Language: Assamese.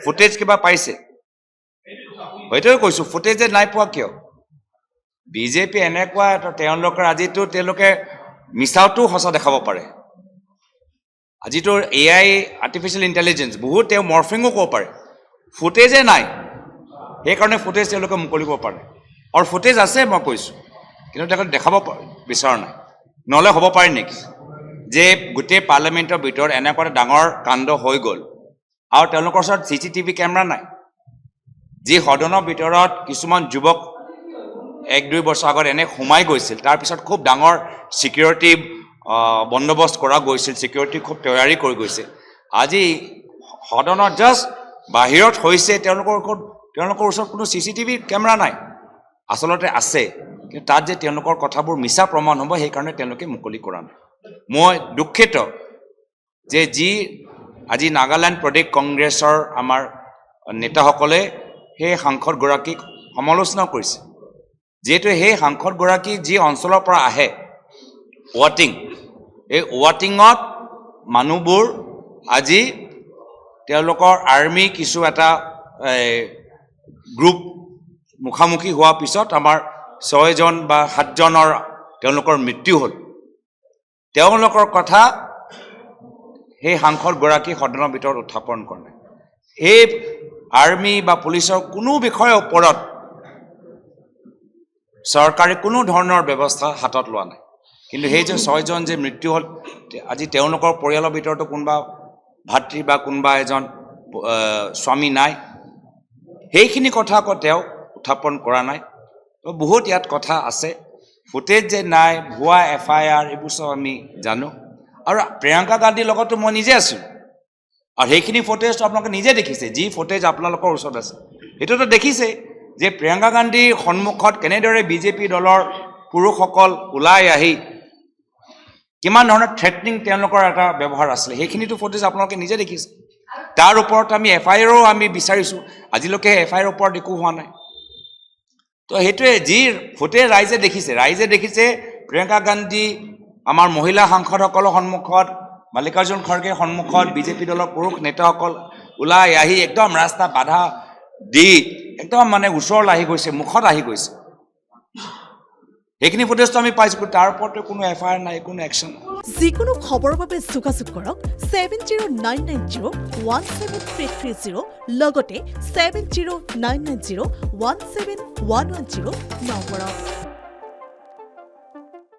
ফুটেজ কিবা পাইছে হয়তো কৈছো ফুটেজ নাই পোৱা কিয় বিজেপি এনেকুৱা তেওঁলোকৰ আজিতো তেওঁলোকে মিছাওটো সঁচা দেখাব পাৰে আজিতো এআই আৰ্টিফিচিয়েল ইণ্টেলিজেন্স বহুত তেওঁ মৰ্ফিঙো ক'ব পাৰে ফুটেজে নাই সেইকাৰণে ফুটেজ তেওঁলোকে মুকলিব পাৰে আৰু ফুটেজ আছে মই কৈছোঁ কিন্তু তেওঁলোকে দেখাব বিচৰা নাই নহ'লে হ'ব পাৰে নেকি যে গোটেই পাৰ্লিয়ামেণ্টৰ ভিতৰত এনেকুৱা ডাঙৰ কাণ্ড হৈ গ'ল আৰু তেওঁলোকৰ ওচৰত চিচিটিভি কেমেৰা নাই যি সদনৰ ভিতৰত কিছুমান যুৱক 1-2 বছৰ আগত এনে সোমাই গৈছিল তাৰপিছত খুব ডাঙৰ সিকিউৰিটি বন্দোবস্ত কৰা গৈছিল সিকিউৰিটি খুব তৈয়াৰী কৰি গৈছে আজি সদনৰ জাষ্ট বাহিৰত হৈছে তেওঁলোকৰ ওচৰত কোনো চিচিটিভি কেমেৰা নাই আচলতে আছে কিন্তু তাত যে তেওঁলোকৰ কথাবোৰ মিছা প্ৰমাণ হ'ব সেইকাৰণে তেওঁলোকে মুকলি কৰা নাই মই দুঃখিত যে যি আজি নাগালেণ্ড প্ৰদেশ কংগ্ৰেছৰ আমাৰ নেতাসকলে সেই সাংসদগৰাকীক সমালোচনা কৰিছে যেহেতু সেই সাংসদগৰাকী যি অঞ্চলৰ পৰা আহে ৱাটিং এই ৱাটিঙত মানুহবোৰ আজি তেওঁলোকৰ আৰ্মি কিছু এটা গ্ৰুপ মুখামুখি হোৱাৰ পিছত আমাৰ 6জন বা 7জনৰ তেওঁলোকৰ মৃত্যু হ'ল তেওঁলোকৰ কথা সেই সাংসদগৰাকী সদনৰ ভিতৰত উত্থাপন কৰা নাই এই আৰ্মি বা পুলিচৰ কোনো বিষয়ৰ ওপৰত চৰকাৰে কোনো ধৰণৰ ব্যৱস্থা হাতত লোৱা নাই কিন্তু সেই যে 6জন যে মৃত্যু হ'ল আজি তেওঁলোকৰ পৰিয়ালৰ ভিতৰতো কোনোবা ভাতৃ বা কোনোবা এজন স্বামী নাই সেইখিনি কথা আকৌ তেওঁ উত্থাপন কৰা নাই তো বহুত ইয়াত কথা আছে ফুটেজ যে নাই ভুৱা FIR এইবোৰ সব আমি জানো আৰু প্ৰিয়ংকা গান্ধীৰ লগতো মই নিজে আছোঁ আৰু সেইখিনি ফুটেজটো আপোনালোকে নিজে দেখিছে যি ফুটেজ আপোনালোকৰ ওচৰত আছে এইটোতো দেখিছে যে প্ৰিয়ংকা গান্ধীৰ সন্মুখত কেনেদৰে বিজেপি দলৰ পুৰুষসকল ওলাই আহি কিমান ধৰণৰ থ্ৰেটনিং তেওঁলোকৰ এটা ব্যৱহাৰ আছিলে সেইখিনিতো ফুটেজ আপোনালোকে নিজে দেখিছে তাৰ ওপৰত আমি FIRও আমি বিচাৰিছোঁ আজিলৈকে FIR ওপৰত একো হোৱা নাই তো সেইটোৱে যি ফুটেজ ৰাইজে দেখিছে প্ৰিয়ংকা গান্ধী আমাৰ মহিলা সাংসদসকলৰ সন্মুখত মাল্লিকাৰ্জুন খৰ্গেৰ সন্মুখত বিজেপি দলৰ পুৰুষ নেতাসকল ওলাই আহি একদম ৰাস্তা বাধা দি একদম মানে ওচৰলৈ আহি গৈছে মুখত আহি গৈছে সেইখিনি ফুটেজটো আমি পাইছোঁ তাৰ ওপৰতো কোনো FIR নাই কোনো একশ্যন যিকোনো খবৰৰ বাবে যোগাযোগ কৰক 7099017330 লগতে 7099017110 নম্বৰত